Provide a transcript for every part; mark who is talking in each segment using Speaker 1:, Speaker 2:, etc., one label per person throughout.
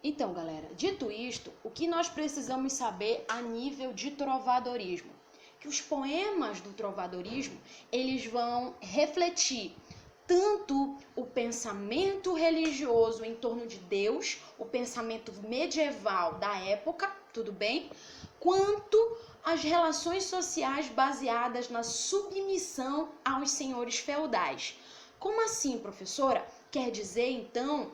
Speaker 1: Então, galera, dito isto, o que nós precisamos saber a nível de trovadorismo? Que os poemas do trovadorismo, eles vão refletir tanto o pensamento religioso em torno de Deus, o pensamento medieval da época, tudo bem? Quanto as relações sociais baseadas na submissão aos senhores feudais. Como assim, professora? Quer dizer, então,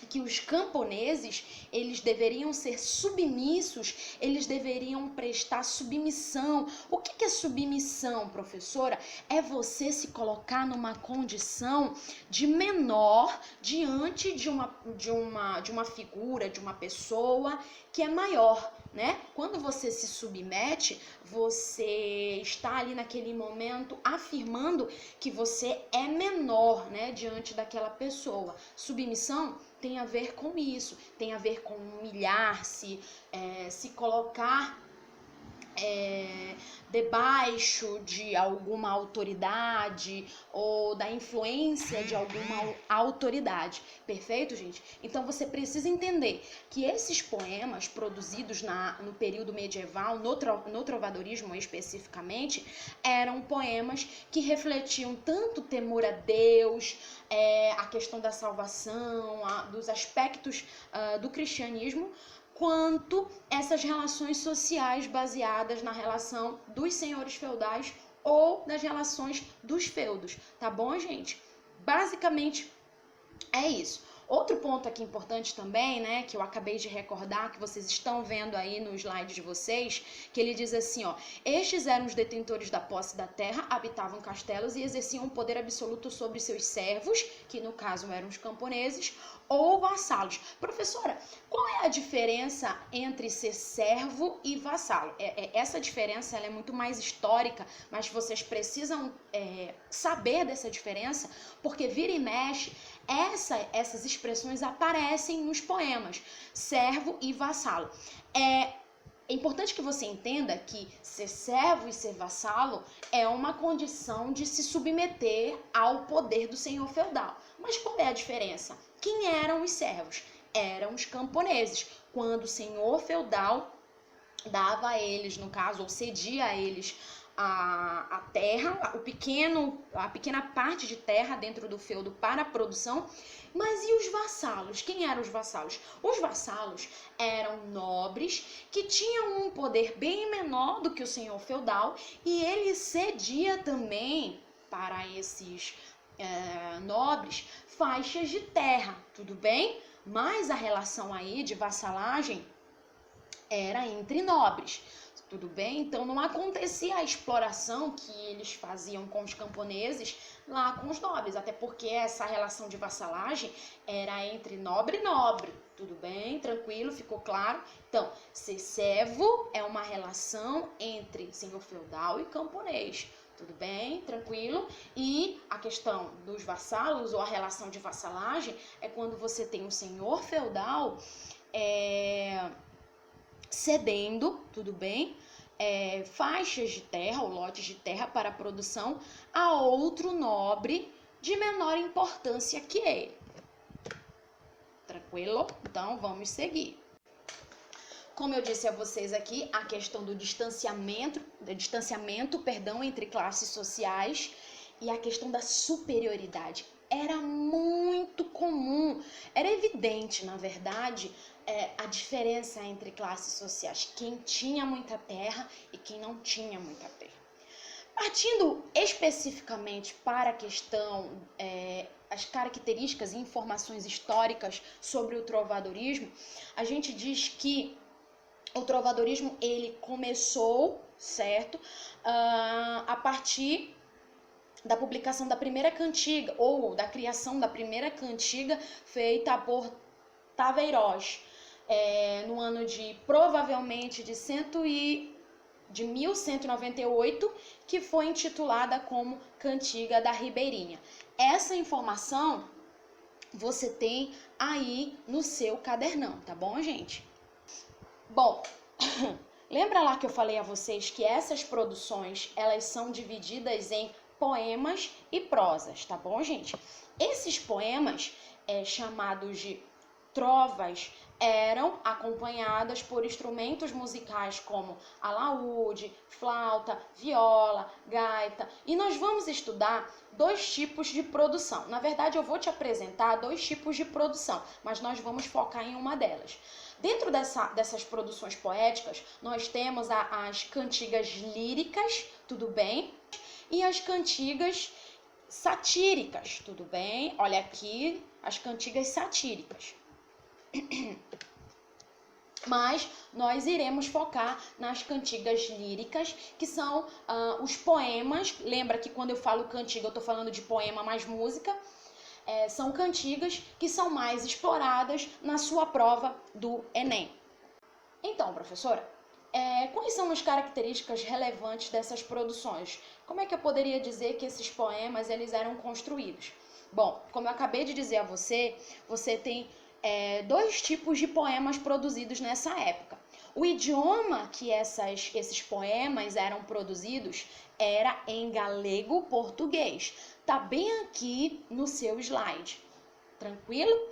Speaker 1: que os camponeses, eles deveriam ser submissos, eles deveriam prestar submissão. O que é submissão, professora? É você se colocar numa condição de menor diante de uma figura, de uma pessoa que é maior, né? Quando você se submete, você está ali naquele momento afirmando que você é menor, né, diante daquela pessoa. Submissão tem a ver com isso, tem a ver com humilhar-se, se colocar debaixo de alguma autoridade ou da influência de alguma autoridade. Perfeito, gente? Então você precisa entender que esses poemas produzidos no período medieval, no trovadorismo especificamente, eram poemas que refletiam tanto o temor a Deus, a questão da salvação, dos aspectos do cristianismo, quanto essas relações sociais baseadas na relação dos senhores feudais ou das relações dos feudos, tá bom, gente? Basicamente é isso. Outro ponto aqui importante também, né, que eu acabei de recordar, que vocês estão vendo aí no slide de vocês, que ele diz assim, ó: estes eram os detentores da posse da terra, habitavam castelos e exerciam um poder absoluto sobre seus servos, que no caso eram os camponeses, ou vassalos. Professora, qual é a diferença entre ser servo e vassalo? Essa diferença ela é muito mais histórica, mas vocês precisam saber dessa diferença, porque vira e mexe, essas expressões aparecem nos poemas, servo e vassalo. É importante que você entenda que ser servo e ser vassalo é uma condição de se submeter ao poder do senhor feudal. Mas qual é a diferença? Quem eram os servos? Eram os camponeses. Quando o senhor feudal dava a eles, no caso, ou cedia a eles a terra, a pequena parte de terra dentro do feudo para a produção. Mas e os vassalos? Quem eram os vassalos? Os vassalos eram nobres que tinham um poder bem menor do que o senhor feudal e ele cedia também para esses nobres faixas de terra, tudo bem? Mas a relação aí de vassalagem era entre nobres, tudo bem? Então não acontecia a exploração que eles faziam com os camponeses lá com os nobres, até porque essa relação de vassalagem era entre nobre e nobre, tudo bem? Tranquilo? Ficou claro? Então, ser servo é uma relação entre senhor feudal e camponês. Tudo bem? Tranquilo? E a questão dos vassalos ou a relação de vassalagem é quando você tem um senhor feudal cedendo, tudo bem? Faixas de terra ou lotes de terra para a produção a outro nobre de menor importância que ele. Tranquilo? Então, vamos seguir. Como eu disse a vocês aqui, a questão do distanciamento, entre classes sociais e a questão da superioridade. Era muito comum, era evidente, na verdade, a diferença entre classes sociais, quem tinha muita terra e quem não tinha muita terra. Partindo especificamente para a questão, as características e informações históricas sobre o trovadorismo, a gente diz que o trovadorismo ele começou, certo, a partir da publicação da primeira cantiga, ou da criação da primeira cantiga feita por Taveirós, no ano de provavelmente de 1198, que foi intitulada como Cantiga da Ribeirinha. Essa informação você tem aí no seu cadernão, tá bom, gente? Bom, lembra lá que eu falei a vocês que essas produções, elas são divididas em poemas e prosas, tá bom, gente? Esses poemas, chamados de trovas eram acompanhadas por instrumentos musicais como alaúde, flauta, viola, gaita. E nós vamos estudar 2 tipos de produção. Na verdade, eu vou te apresentar 2 tipos de produção, mas nós vamos focar em uma delas. Dentro dessas produções poéticas, nós temos as cantigas líricas, tudo bem? E as cantigas satíricas, tudo bem? Olha aqui as cantigas satíricas. Mas nós iremos focar nas cantigas líricas, que são os poemas. Lembra que quando eu falo cantiga, eu estou falando de poema mais música. São cantigas que são mais exploradas na sua prova do Enem. Então, professora, quais são as características relevantes dessas produções? Como é que eu poderia dizer que esses poemas eles eram construídos? Bom, como eu acabei de dizer a você, você tem 2 tipos de poemas produzidos nessa época. O idioma que esses poemas eram produzidos era em galego-português. Tá bem aqui no seu slide. Tranquilo?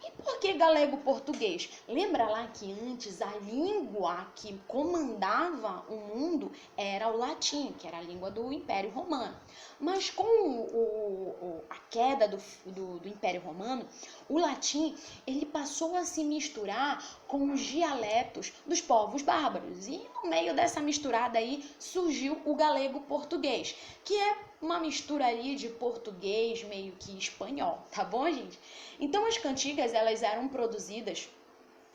Speaker 1: E por que galego-português? Lembra lá que antes a língua que comandava o mundo era o latim, que era a língua do Império Romano. Mas com a queda do Império Romano, o latim ele passou a se misturar com os dialetos dos povos bárbaros. E no meio dessa misturada aí surgiu o galego-português, que é uma mistura ali de português meio que espanhol, tá bom, gente? Então as cantigas elas eram produzidas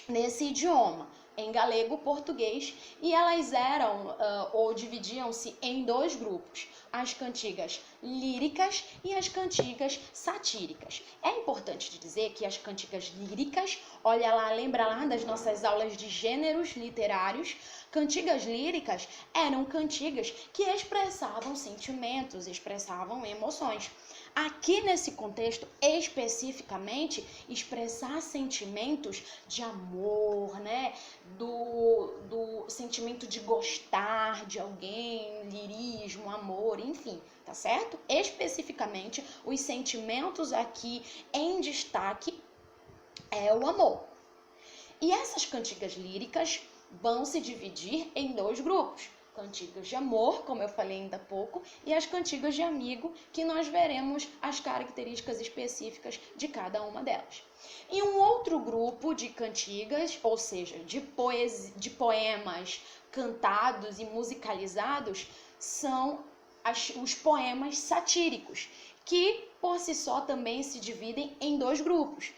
Speaker 1: nesse idioma, em galego-português, e elas eram ou dividiam-se em 2 grupos, as cantigas líricas e as cantigas satíricas. É importante dizer que as cantigas líricas, olha lá, lembra lá das nossas aulas de gêneros literários, cantigas líricas eram cantigas que expressavam sentimentos, expressavam emoções. Aqui nesse contexto, especificamente, expressar sentimentos de amor, né? Do sentimento de gostar de alguém, lirismo, amor, enfim, tá certo? Especificamente, os sentimentos aqui em destaque é o amor. E essas cantigas líricas vão se dividir em 2 grupos. Cantigas de amor, como eu falei ainda há pouco, e as cantigas de amigo, que nós veremos as características específicas de cada uma delas. E um outro grupo de cantigas, ou seja, de poemas cantados e musicalizados, são os poemas satíricos, que por si só também se dividem em 2 grupos.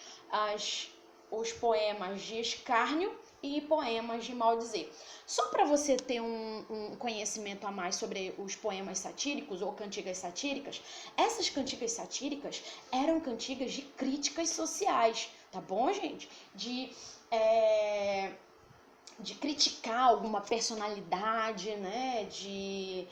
Speaker 1: Os poemas de escárnio e poemas de maldizer. Só para você ter um conhecimento a mais sobre os poemas satíricos ou cantigas satíricas, essas cantigas satíricas eram cantigas de críticas sociais, tá bom, gente? De criticar alguma personalidade, né? De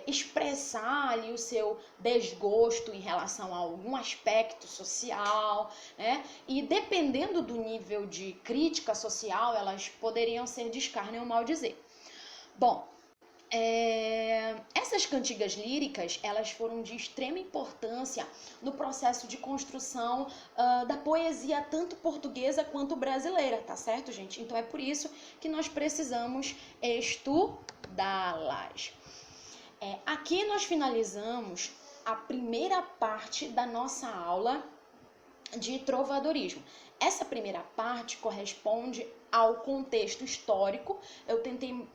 Speaker 1: expressar ali o seu desgosto em relação a algum aspecto social, né? E dependendo do nível de crítica social, elas poderiam ser de escárnio ou maldizer. Bom, essas cantigas líricas, elas foram de extrema importância no processo de construção da poesia, tanto portuguesa quanto brasileira, tá certo, gente? Então é por isso que nós precisamos estudá-las. Aqui nós finalizamos a primeira parte da nossa aula de trovadorismo. Essa primeira parte corresponde ao contexto histórico. Eu tentei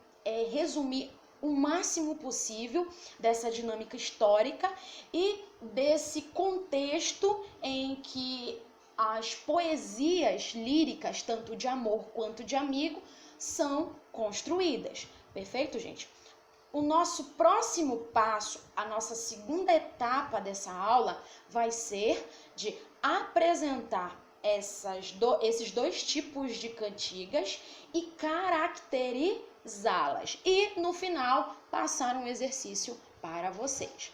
Speaker 1: resumir o máximo possível dessa dinâmica histórica e desse contexto em que as poesias líricas, tanto de amor quanto de amigo, são construídas. Perfeito, gente? O nosso próximo passo, a nossa segunda etapa dessa aula, vai ser de apresentar esses 2 tipos de cantigas e caracterizá-las. E, no final, passar um exercício para vocês.